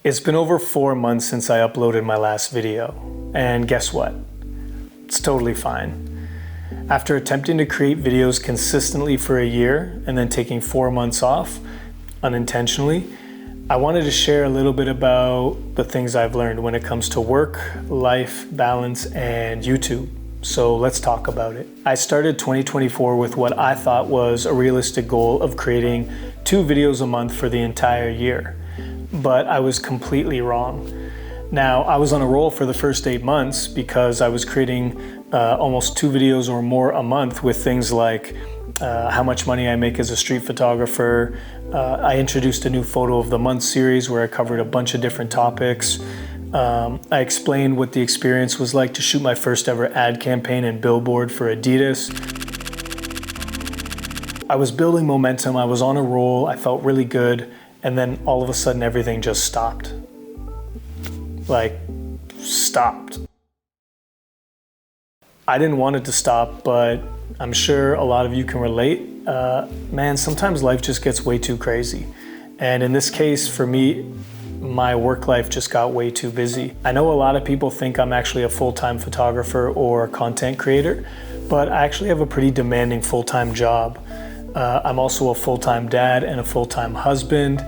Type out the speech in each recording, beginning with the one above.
It's been over 4 months since I uploaded my last video, and guess what? It's totally fine. After attempting to create videos consistently for a year and then taking 4 months off unintentionally, I wanted to share a little bit about the things I've learned when it comes to work, life, balance, and YouTube. So let's talk about it. I started 2024 with what I thought was a realistic goal of creating 2 videos a month for the entire year. But I was completely wrong. Now, I was on a roll for the first 8 months because I was creating almost 2 videos or more a month with things like how much money I make as a street photographer. I introduced a new photo of the month series where I covered a bunch of different topics. I explained what the experience was like to shoot my first ever ad campaign and billboard for Adidas. I was building momentum, I was on a roll, I felt really good. And then all of a sudden everything just stopped. Stopped. I didn't want it to stop, but I'm sure a lot of you can relate. Man, sometimes life just gets way too crazy. And in this case, for me, my work life just got way too busy. I know a lot of people think I'm actually a full-time photographer or content creator, but I actually have a pretty demanding full-time job. I'm also a full-time dad and a full-time husband.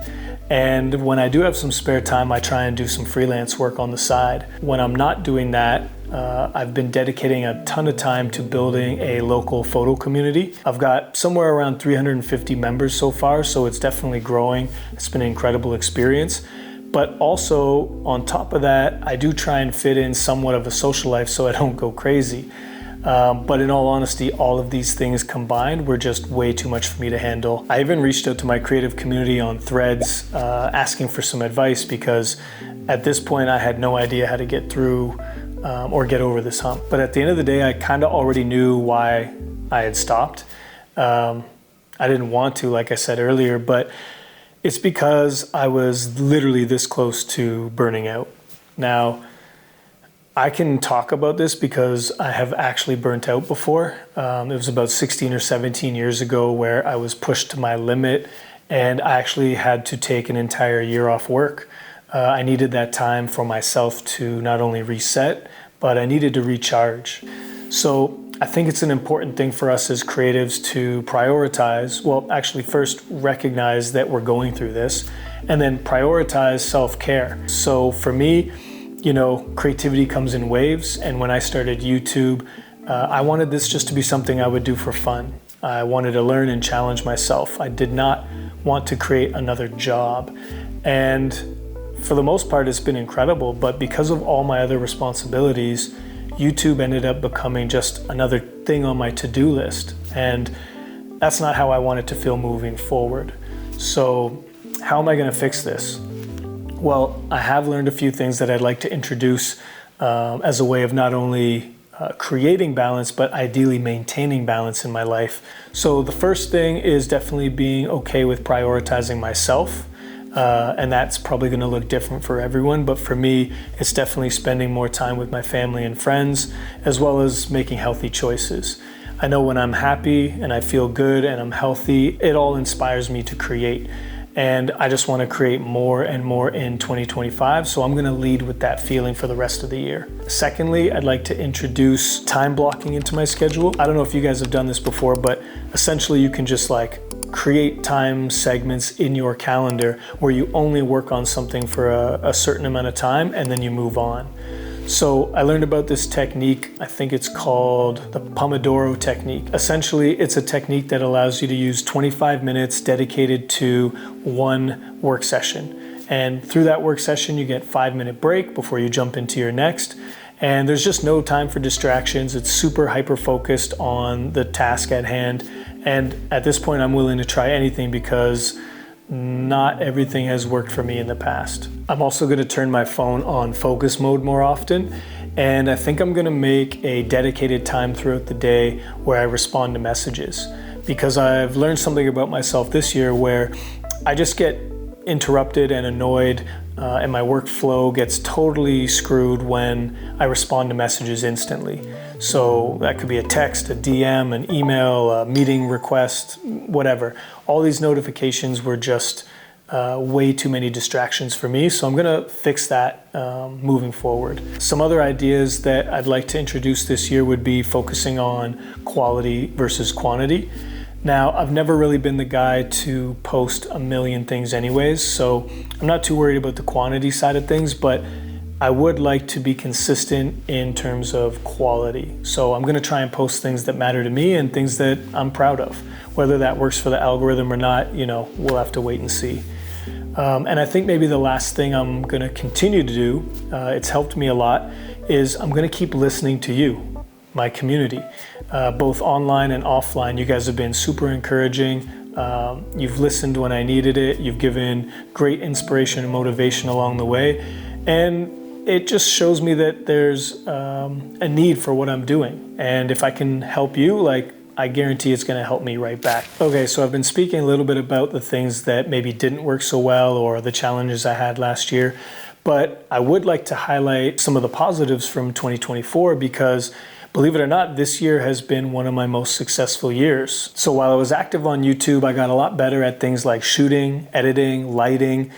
And when I do have some spare time, I try and do some freelance work on the side. When I'm not doing that, I've been dedicating a ton of time to building a local photo community. I've got somewhere around 350 members so far, so it's definitely growing. It's been an incredible experience. But also, on top of that, I do try and fit in somewhat of a social life so I don't go crazy. But in all honesty, all of these things combined were just way too much for me to handle. I even reached out to my creative community on Threads asking for some advice because at this point I had no idea how to get through or get over this hump. But at the end of the day, I kind of already knew why I had stopped. I didn't want to, like I said earlier, but it's because I was literally this close to burning out. Now, I can talk about this because I have actually burnt out before. It was about 16 or 17 years ago where I was pushed to my limit and I actually had to take an entire year off work. I needed that time for myself to not only reset, but I needed to recharge. So I think it's an important thing for us as creatives to prioritize, first recognize that we're going through this and then prioritize self-care. So for me, creativity comes in waves, and when I started YouTube, I wanted this just to be something I would do for fun. I wanted to learn and challenge myself. I did not want to create another job. And for the most part, it's been incredible, but because of all my other responsibilities, YouTube ended up becoming just another thing on my to-do list. And that's not how I wanted to feel moving forward. So how am I gonna fix this? Well, I have learned a few things that I'd like to introduce as a way of not only creating balance, but ideally maintaining balance in my life. So the first thing is definitely being okay with prioritizing myself. And that's probably gonna look different for everyone, but for me, it's definitely spending more time with my family and friends, as well as making healthy choices. I know when I'm happy and I feel good and I'm healthy, it all inspires me to create. And I just want to create more and more in 2025, so I'm going to lead with that feeling for the rest of the year. Secondly, I'd like to introduce time blocking into my schedule. I don't know if you guys have done this before, but essentially you can just create time segments in your calendar where you only work on something for a certain amount of time and then you move on. So I learned about this technique, I think it's called the Pomodoro technique. Essentially, it's a technique that allows you to use 25 minutes dedicated to one work session. And through that work session, you get 5-minute break before you jump into your next. And there's just no time for distractions. It's super hyper-focused on the task at hand. And at this point, I'm willing to try anything because not everything has worked for me in the past. I'm also going to turn my phone on focus mode more often, and I think I'm going to make a dedicated time throughout the day where I respond to messages, because I've learned something about myself this year where I just get interrupted and annoyed and my workflow gets totally screwed when I respond to messages instantly. So that could be a text, a DM, an email, a meeting request, whatever. All these notifications were just way too many distractions for me. So I'm gonna fix that moving forward. Some other ideas that I'd like to introduce this year would be focusing on quality versus quantity. Now, I've never really been the guy to post a million things anyways, so I'm not too worried about the quantity side of things, but I would like to be consistent in terms of quality. So I'm gonna try and post things that matter to me and things that I'm proud of. Whether that works for the algorithm or not, we'll have to wait and see. And I think maybe the last thing I'm gonna continue to do, it's helped me a lot, is I'm gonna keep listening to you, my community, both online and offline. You guys have been super encouraging. You've listened when I needed it. You've given great inspiration and motivation along the way. And it just shows me that there's a need for what I'm doing. And if I can help you, I guarantee it's gonna help me right back. Okay, so I've been speaking a little bit about the things that maybe didn't work so well or the challenges I had last year. But I would like to highlight some of the positives from 2024 because, believe it or not, this year has been one of my most successful years. So while I was active on YouTube, I got a lot better at things like shooting, editing, lighting,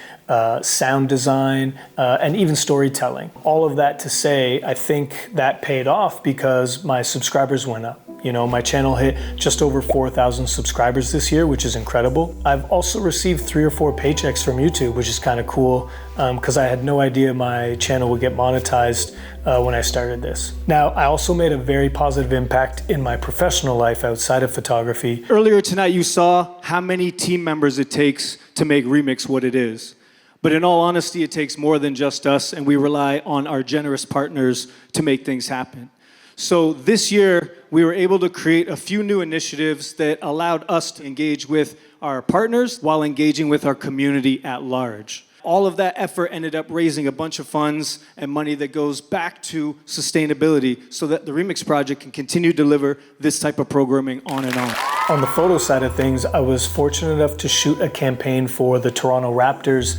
sound design, and even storytelling. All of that to say, I think that paid off because my subscribers went up. My channel hit just over 4,000 subscribers this year, which is incredible. I've also received 3 or 4 paychecks from YouTube, which is kind of cool because I had no idea my channel would get monetized when I started this. Now, I also made a very positive impact in my professional life outside of photography. Earlier tonight, you saw how many team members it takes to make Remix what it is. But in all honesty, it takes more than just us, and we rely on our generous partners to make things happen. So this year, we were able to create a few new initiatives that allowed us to engage with our partners while engaging with our community at large. All of that effort ended up raising a bunch of funds and money that goes back to sustainability so that the Remix Project can continue to deliver this type of programming on and on. On the photo side of things, I was fortunate enough to shoot a campaign for the Toronto Raptors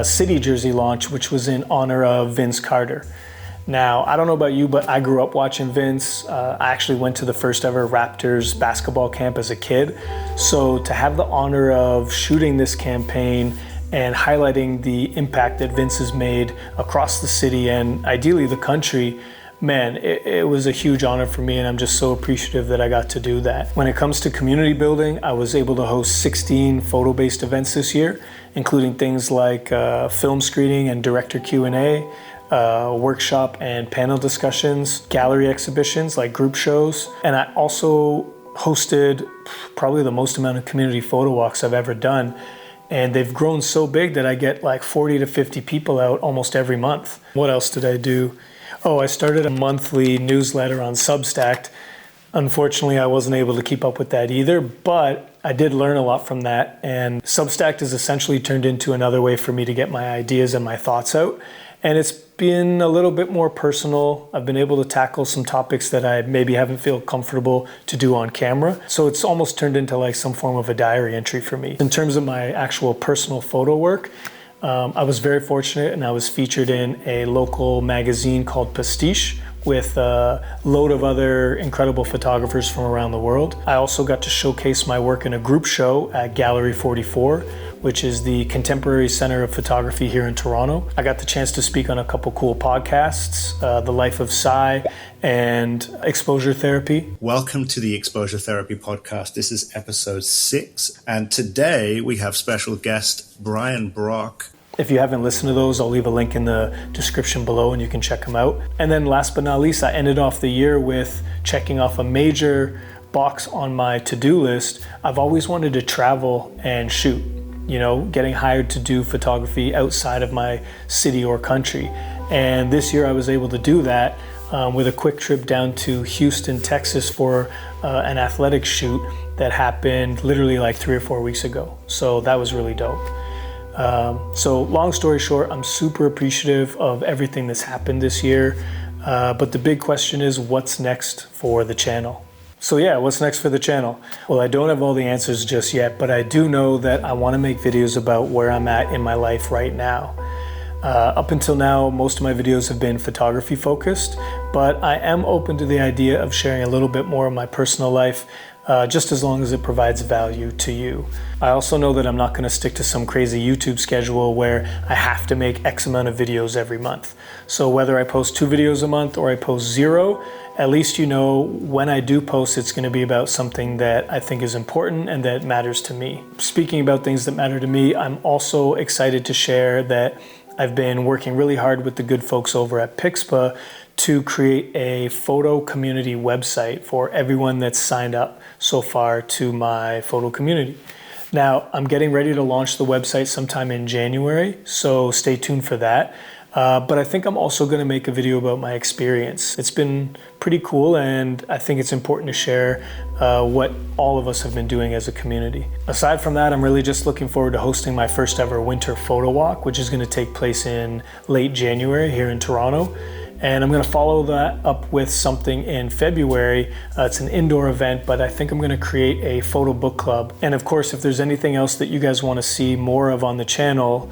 city jersey launch, which was in honor of Vince Carter. Now, I don't know about you, but I grew up watching Vince. I actually went to the first ever Raptors basketball camp as a kid. So to have the honor of shooting this campaign and highlighting the impact that Vince has made across the city and ideally the country, man, it was a huge honor for me, and I'm just so appreciative that I got to do that. When it comes to community building, I was able to host 16 photo-based events this year, including things like film screening and director Q&A, workshop and panel discussions, gallery exhibitions like group shows, and I also hosted probably the most amount of community photo walks I've ever done. And they've grown so big that I get like 40 to 50 people out almost every month. What else did I do? Oh, I started a monthly newsletter on Substack. Unfortunately, I wasn't able to keep up with that either, but I did learn a lot from that. And Substack has essentially turned into another way for me to get my ideas and my thoughts out. And it's been a little bit more personal. I've been able to tackle some topics that I maybe haven't felt comfortable to do on camera. So it's almost turned into like some form of a diary entry for me. In terms of my actual personal photo work, I was very fortunate and I was featured in a local magazine called Pastiche with a load of other incredible photographers from around the world. I also got to showcase my work in a group show at Gallery 44, which is the Contemporary Center of Photography here in Toronto. I got the chance to speak on a couple cool podcasts, The Life of Psy and Exposure Therapy. Welcome to the Exposure Therapy podcast. This is episode 6, and today we have special guest Bryan Brock. If you haven't listened to those, I'll leave a link in the description below and you can check them out. And then last but not least, I ended off the year with checking off a major box on my to-do list. I've always wanted to travel and shoot, getting hired to do photography outside of my city or country. And this year I was able to do that with a quick trip down to Houston, Texas for an athletic shoot that happened literally like 3 or 4 weeks ago. So that was really dope. So long story short, I'm super appreciative of everything that's happened this year. But the big question is, what's next for the channel? So yeah, what's next for the channel? Well, I don't have all the answers just yet, but I do know that I want to make videos about where I'm at in my life right now. Up until now, most of my videos have been photography focused, but I am open to the idea of sharing a little bit more of my personal life, just as long as it provides value to you. I also know that I'm not going to stick to some crazy YouTube schedule where I have to make X amount of videos every month. So whether I post 2 videos a month or I post 0, at least you know when I do post, it's going to be about something that I think is important and that matters to me. Speaking about things that matter to me, I'm also excited to share that I've been working really hard with the good folks over at PHYS to create a photo community website for everyone that's signed up so far to my photo community. Now, I'm getting ready to launch the website sometime in January, so stay tuned for that. But I think I'm also going to make a video about my experience. It's been pretty cool, and I think it's important to share what all of us have been doing as a community. Aside from that, I'm really just looking forward to hosting my first ever winter photo walk, which is going to take place in late January here in Toronto. And I'm going to follow that up with something in February. It's an indoor event, but I think I'm going to create a photo book club. And of course, if there's anything else that you guys want to see more of on the channel,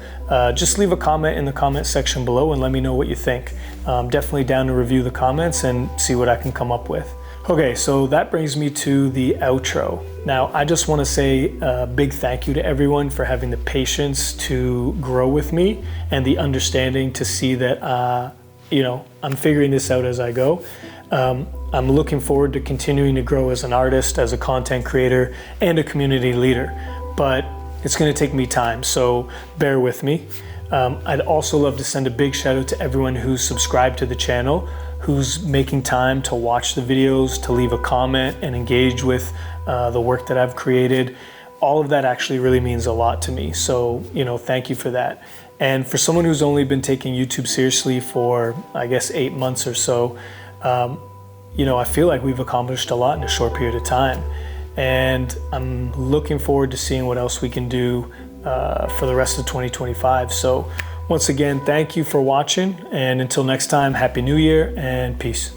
just leave a comment in the comment section below and let me know what you think. I'm definitely down to review the comments and see what I can come up with. Okay, so that brings me to the outro. Now, I just want to say a big thank you to everyone for having the patience to grow with me and the understanding to see that I'm figuring this out as I go. I'm looking forward to continuing to grow as an artist, as a content creator, and a community leader. But it's going to take me time, so bear with me. I'd also love to send a big shout out to everyone who's subscribed to the channel, who's making time to watch the videos, to leave a comment and engage with the work that I've created. All of that actually really means a lot to me. So, thank you for that. And for someone who's only been taking YouTube seriously for, I guess, 8 months or so, I feel like we've accomplished a lot in a short period of time. And I'm looking forward to seeing what else we can do for the rest of 2025. So once again, thank you for watching. And until next time, Happy New Year and peace.